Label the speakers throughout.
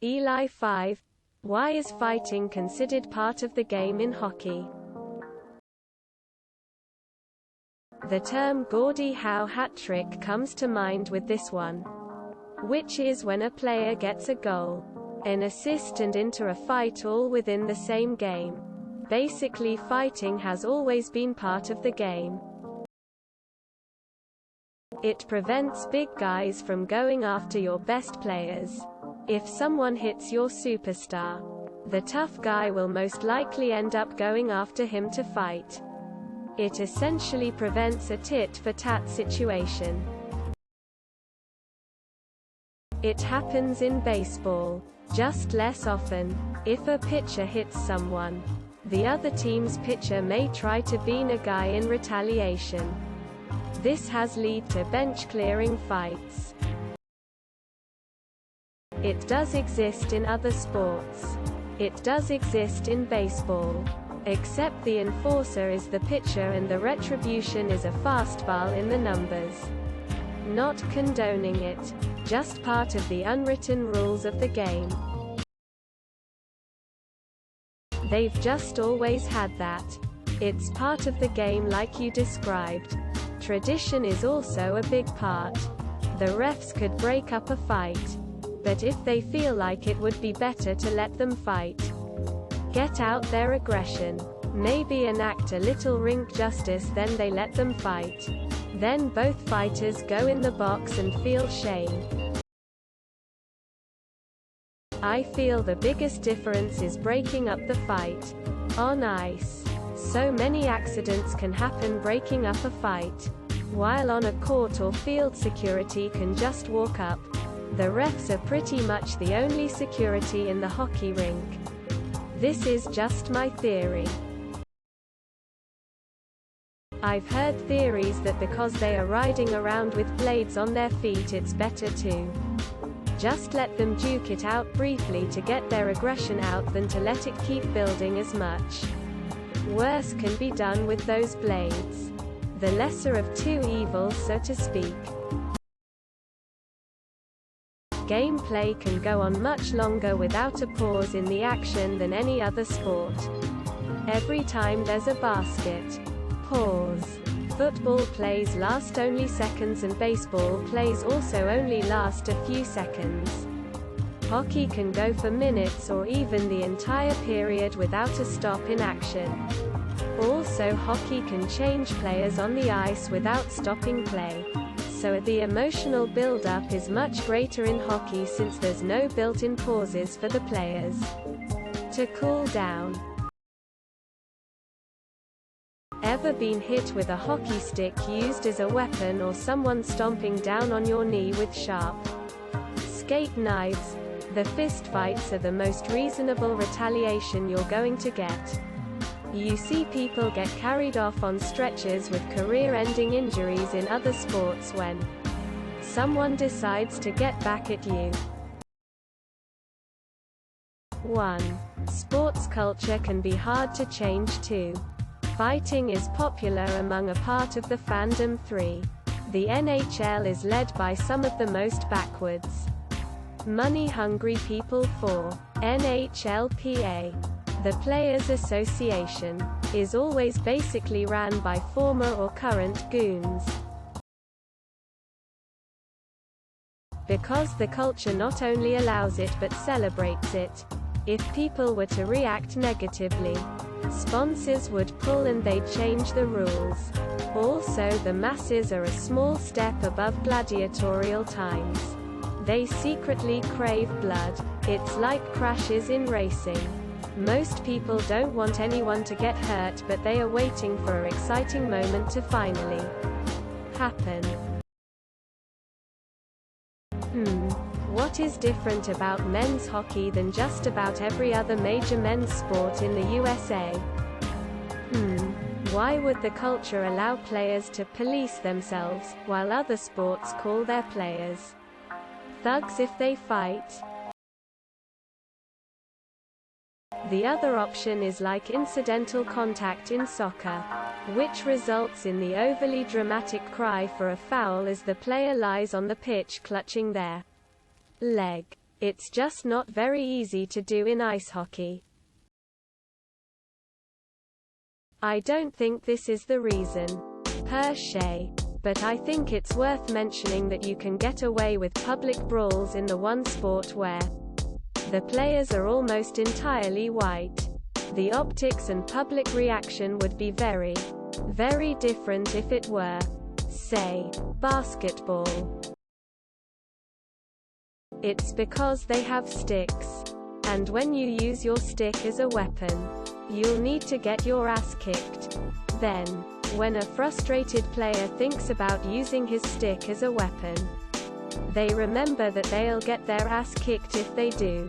Speaker 1: ELI5. Why is fighting considered part of the game in hockey? The term Gordie Howe hat trick comes to mind with this one, which is when a player gets a goal, an assist and into a fight all within the same game. Basically, fighting has always been part of the game. It prevents big guys from going after your best players. If someone hits your superstar, the tough guy will most likely end up going after him to fight. It essentially prevents a tit-for-tat situation. It happens in baseball, just less often. If a pitcher hits someone, the other team's pitcher may try to bean a guy in retaliation. This has led to bench-clearing fights. It does exist in other sports. It does exist in baseball. Except the enforcer is the pitcher and the retribution is a fastball in the numbers. Not condoning it, just part of the unwritten rules of the game. They've just always had that. It's part of the game like you described. Tradition is also a big part. The refs could break up a fight, but if they feel like it would be better to let them fight, get out their aggression, maybe enact a little rink justice, then they let them fight. Then both fighters go in the box and feel shame. I feel the biggest difference is breaking up the fight. On ice, so many accidents can happen breaking up a fight. While on a court or field, security can just walk up. The refs are pretty much the only security in the hockey rink. This is just my theory. I've heard theories that because they are riding around with blades on their feet, it's better to just let them duke it out briefly to get their aggression out than to let it keep building as much. Worse can be done with those blades. The lesser of two evils, so to speak. Gameplay can go on much longer without a pause in the action than any other sport. Every time there's a basket, pause. Football plays last only seconds and baseball plays also only last a few seconds. Hockey can go for minutes or even the entire period without a stop in action. Also, hockey can change players on the ice without stopping play. So the emotional build-up is much greater in hockey since there's no built-in pauses for the players to cool down. Ever been hit with a hockey stick used as a weapon or someone stomping down on your knee with sharp skate knives? The fistfights are the most reasonable retaliation you're going to get. You see people get carried off on stretchers with career-ending injuries in other sports when someone decides to get back at you. 1. Sports culture can be hard to change too. Fighting is popular among a part of the fandom. 3. The NHL is led by some of the most backwards, money-hungry people. 4. NHLPA, the Players Association, is always basically ran by former or current goons. Because the culture not only allows it but celebrates it. If people were to react negatively, sponsors would pull and they'd change the rules. Also, the masses are a small step above gladiatorial times. They secretly crave blood. It's like crashes in racing. Most people don't want anyone to get hurt, but they are waiting for an exciting moment to finally happen. What is different about men's hockey than just about every other major men's sport in the USA? Why would the culture allow players to police themselves, while other sports call their players thugs if they fight? The other option is like incidental contact in soccer, which results in the overly dramatic cry for a foul as the player lies on the pitch clutching their leg. It's just not very easy to do in ice hockey. I don't think this is the reason, per se, but I think it's worth mentioning that you can get away with public brawls in the one sport where the players are almost entirely white. The optics and public reaction would be very, very different if it were, say, basketball. It's because they have sticks. And when you use your stick as a weapon, you'll need to get your ass kicked. Then, when a frustrated player thinks about using his stick as a weapon, they remember that they'll get their ass kicked if they do.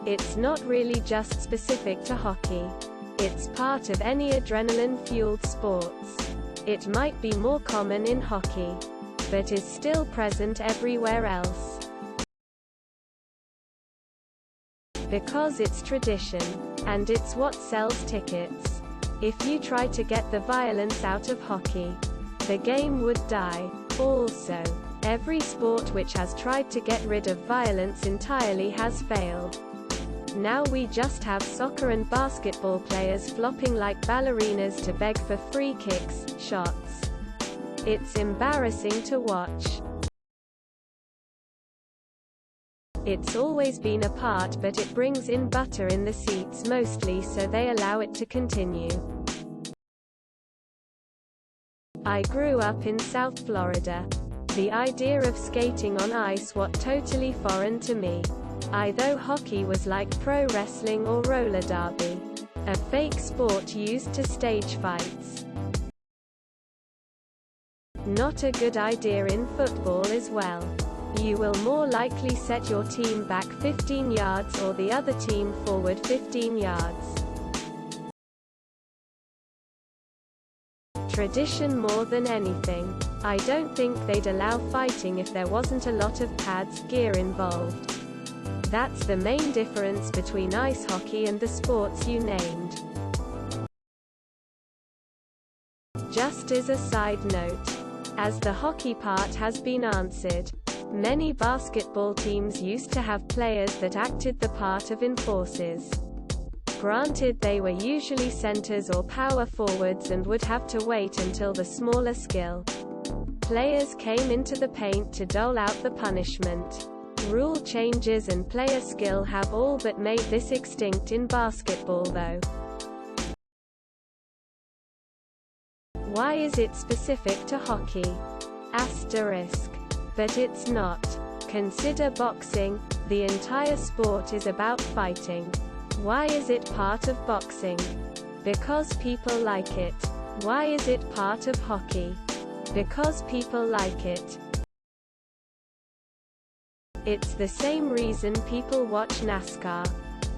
Speaker 1: It's not really just specific to hockey. It's part of any adrenaline-fueled sports. It might be more common in hockey, but is still present everywhere else. Because it's tradition, and it's what sells tickets. If you try to get the violence out of hockey, the game would die. Also, every sport which has tried to get rid of violence entirely has failed. Now we just have soccer and basketball players flopping like ballerinas to beg for free kicks, shots. It's embarrassing to watch. It's always been a part, but it brings in butter in the seats mostly, so they allow it to continue. I grew up in South Florida. The idea of skating on ice was totally foreign to me. Though hockey was like pro wrestling or roller derby, a fake sport used to stage fights. Not a good idea in football as well. You will more likely set your team back 15 yards or the other team forward 15 yards. Tradition more than anything. I don't think they'd allow fighting if there wasn't a lot of pads, gear involved. That's the main difference between ice hockey and the sports you named. Just as a side note, as the hockey part has been answered, many basketball teams used to have players that acted the part of enforcers. Granted, they were usually centers or power forwards and would have to wait until the smaller skill players came into the paint to dole out the punishment. Rule changes and player skill have all but made this extinct in basketball though. Why is it specific to hockey? Asterisk. But it's not. Consider boxing. The entire sport is about fighting. Why is it part of boxing? Because people like it. Why is it part of hockey? Because people like it. It's the same reason people watch NASCAR.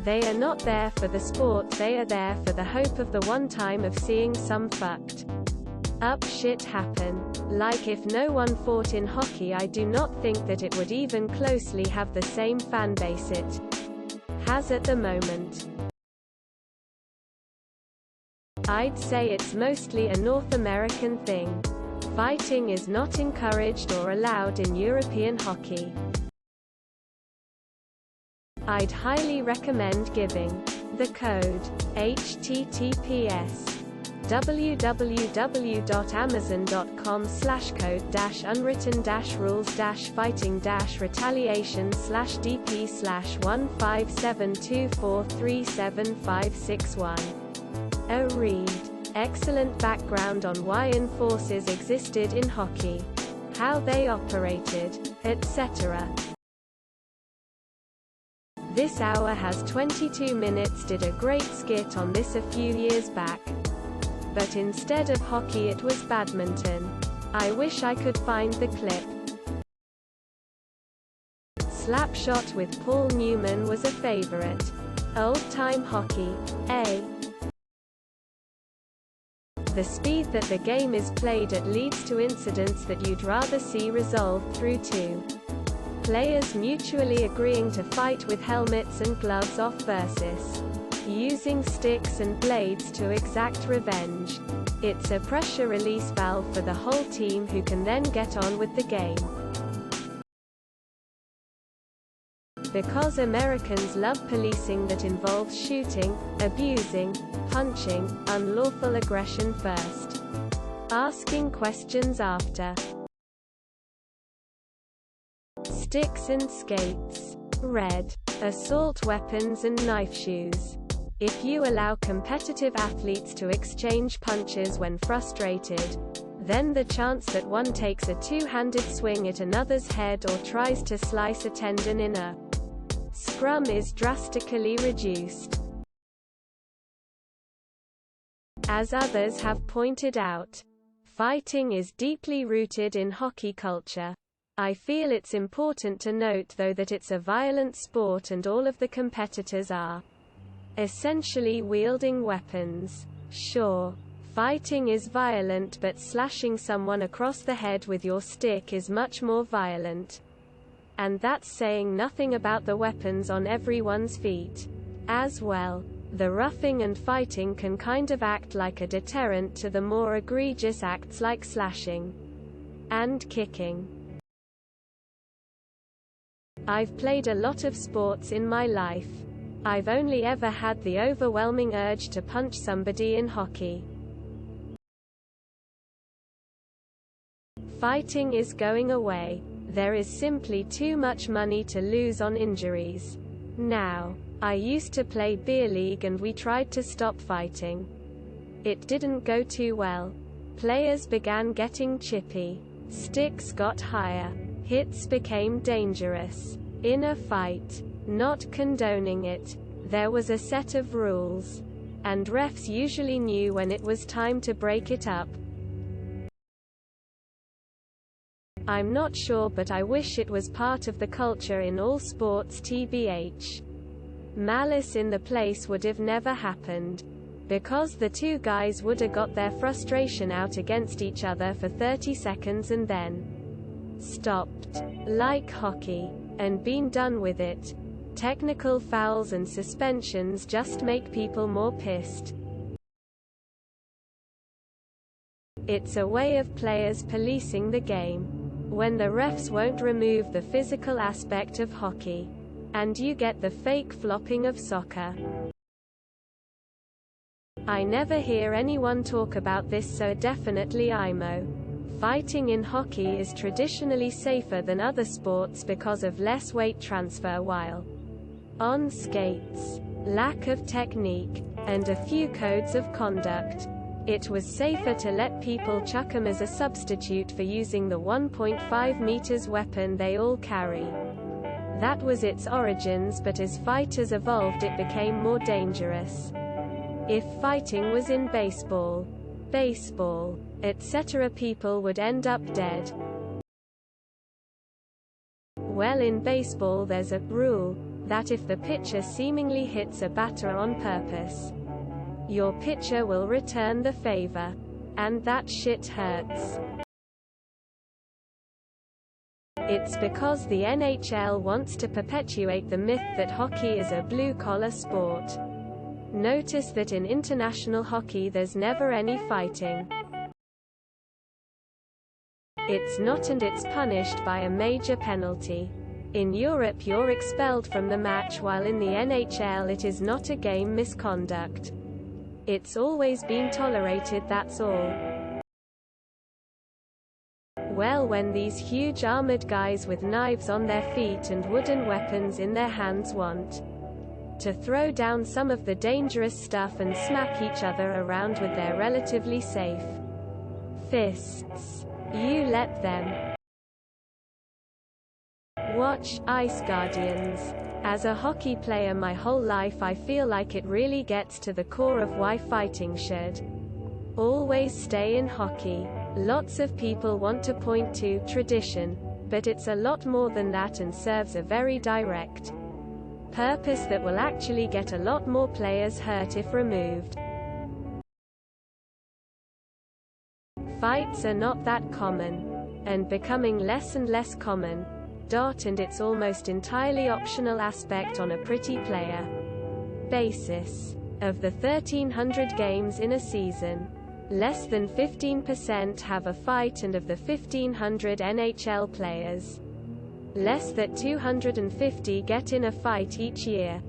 Speaker 1: They are not there for the sport, they are there for the hope of the one time of seeing some fucked up shit happen. Like if no one fought in hockey, I do not think that it would even closely have the same fan base it has at the moment. I'd say it's mostly a North American thing. Fighting is not encouraged or allowed in European hockey. I'd highly recommend giving the code https://code-unwritten-rules-fighting-reality/DP/15724375661 a read. Excellent background on why enforcers existed in hockey, how they operated, etc. This hour has 22 minutes. Did a great skit on this a few years back. But instead of hockey it was badminton. I wish I could find the clip. Slapshot with Paul Newman was a favorite. Old-time hockey. The speed that the game is played at leads to incidents that you'd rather see resolved through two players mutually agreeing to fight with helmets and gloves off versus using sticks and blades to exact revenge. It's a pressure release valve for the whole team who can then get on with the game. Because Americans love policing that involves shooting, abusing, punching, unlawful aggression first. Asking questions after. Sticks and skates. Red. Assault weapons and knife shoes. If you allow competitive athletes to exchange punches when frustrated, then the chance that one takes a two-handed swing at another's head or tries to slice a tendon in a scrum is drastically reduced. As others have pointed out, fighting is deeply rooted in hockey culture. I feel it's important to note though that it's a violent sport and all of the competitors are essentially wielding weapons. Sure, fighting is violent, but slashing someone across the head with your stick is much more violent. And that's saying nothing about the weapons on everyone's feet as well. The roughing and fighting can kind of act like a deterrent to the more egregious acts like slashing and kicking. I've played a lot of sports in my life. I've only ever had the overwhelming urge to punch somebody in hockey. Fighting is going away. There is simply too much money to lose on injuries. Now, I used to play beer league and we tried to stop fighting. It didn't go too well. Players began getting chippy. Sticks got higher. Hits became dangerous. In a fight, not condoning it, there was a set of rules. And refs usually knew when it was time to break it up. I'm not sure, but I wish it was part of the culture in all sports tbh. Malice in the place would have never happened. Because the two guys would have got their frustration out against each other for 30 seconds and then stopped. Like hockey. And been done with it. Technical fouls and suspensions just make people more pissed. It's a way of players policing the game. When the refs won't remove the physical aspect of hockey. And you get the fake flopping of soccer. I never hear anyone talk about this, so definitely IMO. Fighting in hockey is traditionally safer than other sports because of less weight transfer while on skates, lack of technique, and a few codes of conduct. It was safer to let people chuck 'em as a substitute for using the 1.5 meters weapon they all carry. That was its origins, but as fighters evolved it became more dangerous. If fighting was in baseball, etc., people would end up dead. Well, in baseball there's a rule that if the pitcher seemingly hits a batter on purpose, your pitcher will return the favor. And that shit hurts. It's because the NHL wants to perpetuate the myth that hockey is a blue-collar sport. Notice that in international hockey there's never any fighting. It's not, and it's punished by a major penalty. In Europe you're expelled from the match, while in the NHL it is not a game misconduct. It's always been tolerated, that's all. Well, when these huge armored guys with knives on their feet and wooden weapons in their hands want to throw down some of the dangerous stuff and smack each other around with their relatively safe fists, you let them. Watch Ice Guardians. As a hockey player my whole life, I feel like it really gets to the core of why fighting should always stay in hockey. Lots of people want to point to tradition, but it's a lot more than that and serves a very direct purpose that will actually get a lot more players hurt if removed. Fights are not that common, and becoming less and less common. And it's almost entirely optional aspect on a pretty player basis. Of the 1,300 games in a season, less than 15% have a fight, and of the 1,500 NHL players, Less than 250 get in a fight each year.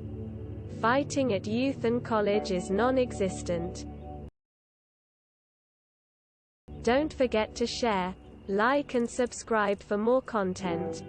Speaker 1: Fighting at youth and college is non-existent. Don't forget to share, like and subscribe for more content.